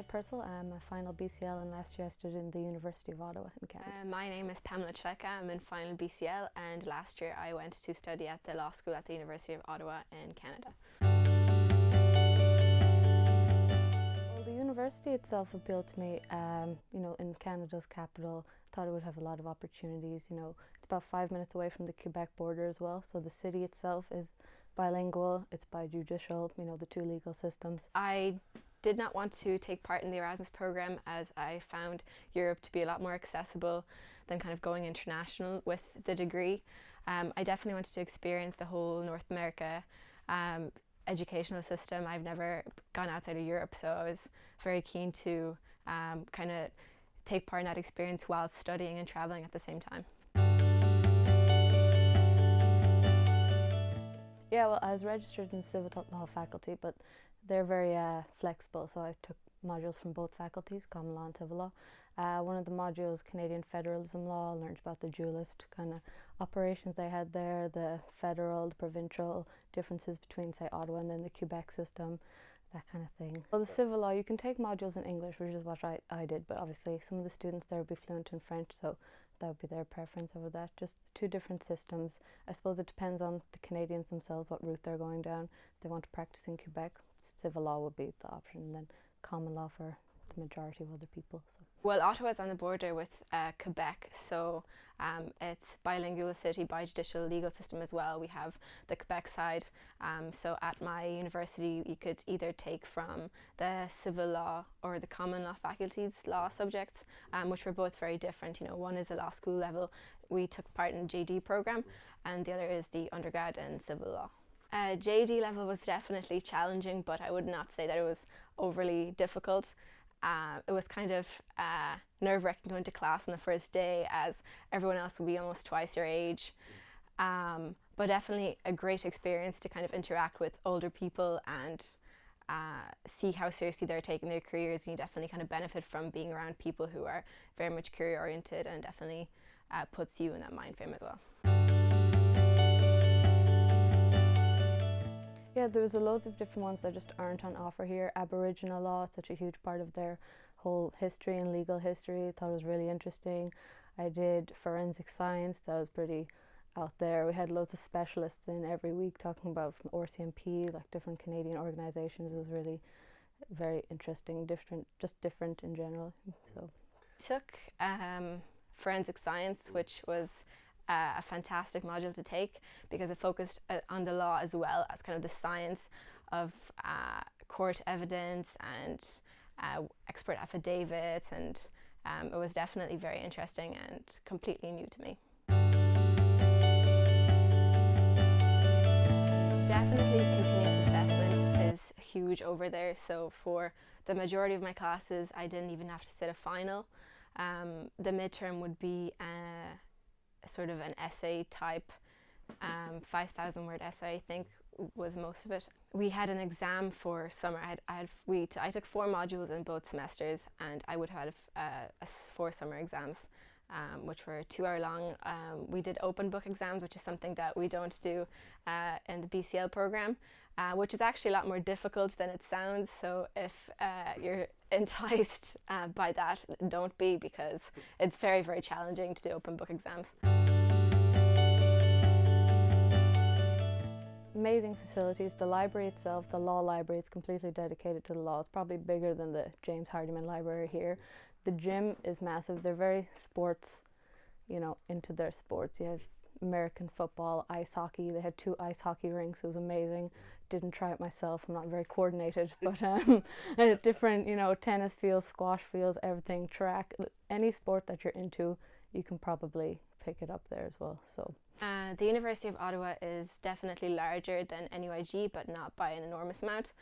Purcell. I'm a final BCL and last year I studied in the University of Ottawa in Canada. My name is Pamela Chlecka. I'm in final BCL and last year I went to study at the law school at the University of Ottawa in Canada. Well, the university itself appealed to me, in Canada's capital. I thought it would have a lot of opportunities. It's about 5 minutes away from the Quebec border as well, so the city itself is bilingual, it's bijudicial, the two legal systems. I did not want to take part in the Erasmus program as I found Europe to be a lot more accessible than kind of going international with the degree. I definitely wanted to experience the whole North America educational system. I've never gone outside of Europe, so I was very keen to kind of take part in that experience while studying and traveling at the same time. Yeah, well, I was registered in civil law faculty, but they're very flexible, so I took modules from both faculties, common law and civil law. One of the modules, Canadian federalism law, learned about the dualist kind of operations they had there, the federal, the provincial differences between, say, Ottawa and then the Quebec system, that kind of thing. Well, the civil law, you can take modules in English, which is what I did, but obviously some of the students there would be fluent in French, so that would be their preference over that. Just two different systems. I suppose it depends on the Canadians themselves, what route they're going down. If they want to practice in Quebec, civil law would be the option, and then common law for the majority of other people. So. Well, Ottawa's on the border with Quebec, so it's bilingual city, bijudicial legal system as well. We have the Quebec side, so at my university you could either take from the civil law or the common law faculties law subjects, which were both very different. One is a law school level, we took part in the JD program, and the other is the undergrad in civil law. JD level was definitely challenging, but I would not say that it was overly difficult. It was kind of nerve-wracking going to class on the first day as everyone else would be almost twice your age. But definitely a great experience to kind of interact with older people and see how seriously they're taking their careers. And you definitely kind of benefit from being around people who are very much career-oriented, and definitely puts you in that mind frame as well. Yeah, there was loads of different ones that just aren't on offer here. Aboriginal law, it's such a huge part of their whole history and legal history. I thought it was really interesting. I did forensic science, that was pretty out there. We had loads of specialists in every week talking about from RCMP, like different Canadian organisations. It was really very interesting, different in general. So, took forensic science, which was a fantastic module to take because it focused on the law as well as kind of the science of court evidence and expert affidavits, and it was definitely very interesting and completely new to me. Definitely continuous assessment is huge over there, so for the majority of my classes I didn't even have to sit a final. The midterm would be sort of an essay type, 5,000 word essay I think was most of it. We had an exam for summer. I took 4 modules in both semesters, and I would have 4 summer exams, which were 2 hour long. We did open book exams, which is something that we don't do in the BCL program, which is actually a lot more difficult than it sounds. So if you're enticed by that, don't be, because it's very, very challenging to do open book exams. Amazing facilities. The library itself, the law library, it's completely dedicated to the law. It's probably bigger than the James Hardiman Library here. The gym is massive. They're very sports, into their sports. You have American football, ice hockey. They had 2 ice hockey rinks. It was amazing. Didn't try it myself. I'm not very coordinated, but different, tennis fields, squash fields, everything, track. Any sport that you're into, you can probably pick it up there as well. So. The University of Ottawa is definitely larger than NUIG, but not by an enormous amount.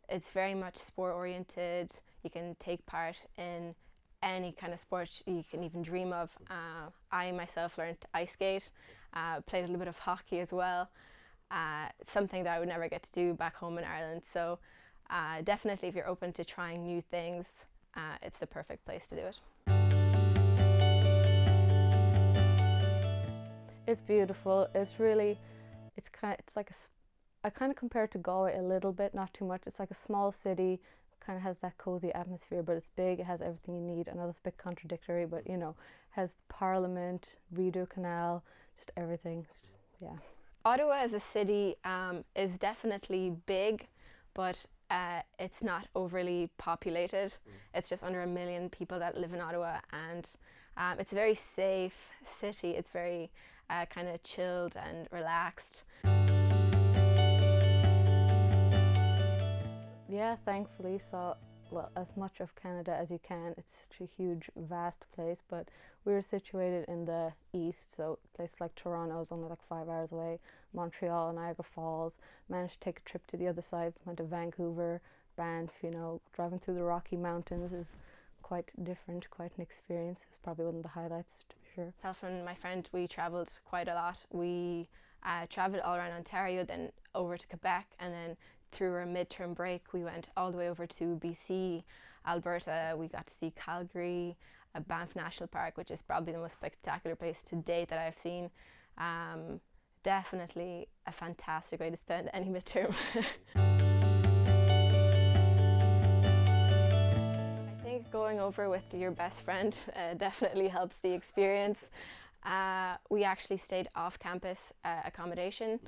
It's very much sport oriented. You can take part in any kind of sport you can even dream of. I myself learned ice skate, played a little bit of hockey as well, something that I would never get to do back home in Ireland. So definitely if you're open to trying new things, it's the perfect place to do it. It's beautiful. It's like I kind of compare it to Galway a little bit, not too much. It's like a small city, kind of has that cozy atmosphere, but it's big, it has everything you need. I know that's a bit contradictory, but you know, has Parliament, Rideau Canal, just everything. It's just, yeah. Ottawa as a city is definitely big, but it's not overly populated. It's just under 1 million people that live in Ottawa, and it's a very safe city. It's very kind of chilled and relaxed. Yeah, thankfully saw, well, as much of Canada as you can. It's such a huge, vast place, but we were situated in the east, so places like Toronto is only like 5 hours away, Montreal, Niagara Falls. Managed to take a trip to the other side, went to Vancouver, Banff. You know, driving through the Rocky Mountains is quite different, quite an experience. It's probably one of the highlights, to be sure. Myself and my friend, we travelled quite a lot. We travelled all around Ontario, then over to Quebec, and then through our midterm break we went all the way over to BC, Alberta. We got to see Calgary, Banff National Park, which is probably the most spectacular place to date that I've seen. Definitely a fantastic way to spend any midterm. I think going over with your best friend definitely helps the experience. We actually stayed off campus accommodation,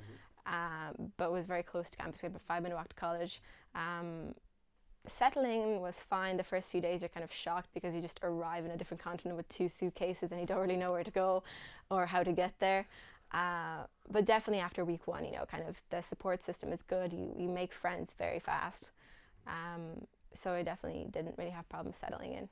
but was very close to campus. We had a 5-minute walk to college. Settling was fine. The first few days you're kind of shocked because you just arrive in a different continent with 2 suitcases and you don't really know where to go or how to get there. But definitely after week 1, you know, kind of the support system is good. You make friends very fast. So I definitely didn't really have problems settling in.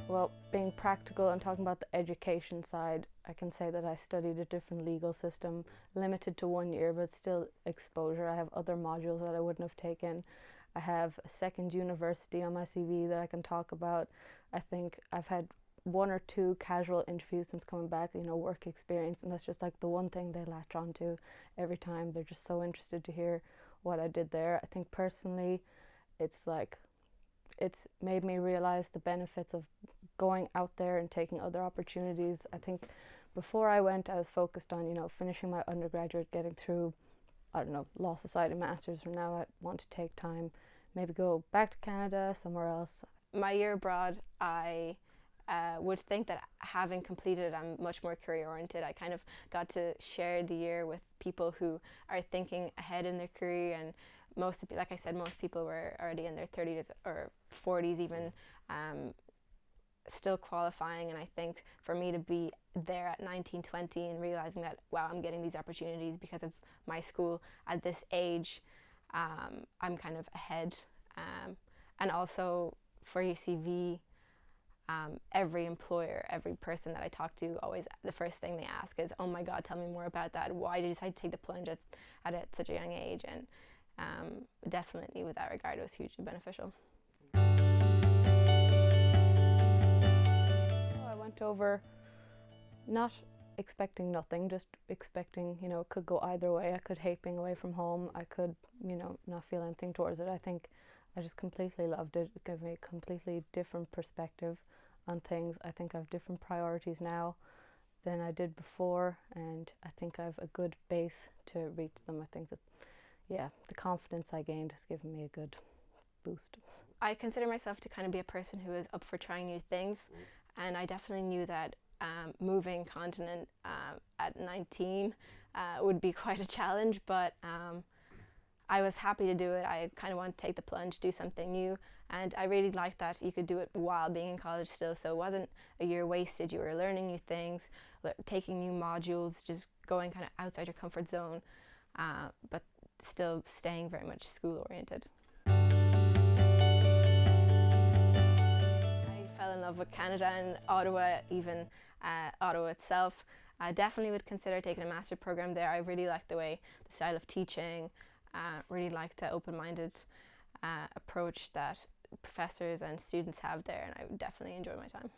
Well, being practical and talking about the education side, I can say that I studied a different legal system, limited to 1 year, but still exposure. I have other modules that I wouldn't have taken. I have a second university on my CV that I can talk about. I think I've had 1 or 2 casual interviews since coming back, you know, work experience, and that's just like the one thing they latch onto every time. They're just so interested to hear what I did there. I think personally, it's made me realize the benefits of going out there and taking other opportunities. I think before I went, I was focused on, you know, finishing my undergraduate, getting through, I don't know, Law Society Masters. From now I want to take time, maybe go back to Canada, somewhere else. My year abroad, I would think that having completed it, I'm much more career oriented. I kind of got to share the year with people who are thinking ahead in their career, and like I said, most people were already in their 30s or 40s even, still qualifying. And I think for me to be there at 19, 20 and realizing that, wow, I'm getting these opportunities because of my school at this age, I'm kind of ahead. And also for your CV, every employer, every person that I talk to, always the first thing they ask is, oh my God, tell me more about that. Why did you decide to take the plunge at such a young age? And definitely with that regard, it was hugely beneficial. I went over not expecting nothing, just expecting, you know, it could go either way. I could hate being away from home. I could, you know, not feel anything towards it. I think I just completely loved it. It gave me a completely different perspective on things. I think I have different priorities now than I did before, and I think I have a good base to reach them. I think that, yeah, the confidence I gained has given me a good boost. I consider myself to kind of be a person who is up for trying new things, and I definitely knew that moving continent at 19 would be quite a challenge, but I was happy to do it. I kind of wanted to take the plunge, do something new, and I really liked that you could do it while being in college still, so it wasn't a year wasted. You were learning new things, taking new modules, just going kind of outside your comfort zone, but still staying very much school oriented. I fell in love with Canada and Ottawa, even Ottawa itself. I definitely would consider taking a master program there. I really like the style of teaching, really like the open-minded approach that professors and students have there, and I would definitely enjoy my time.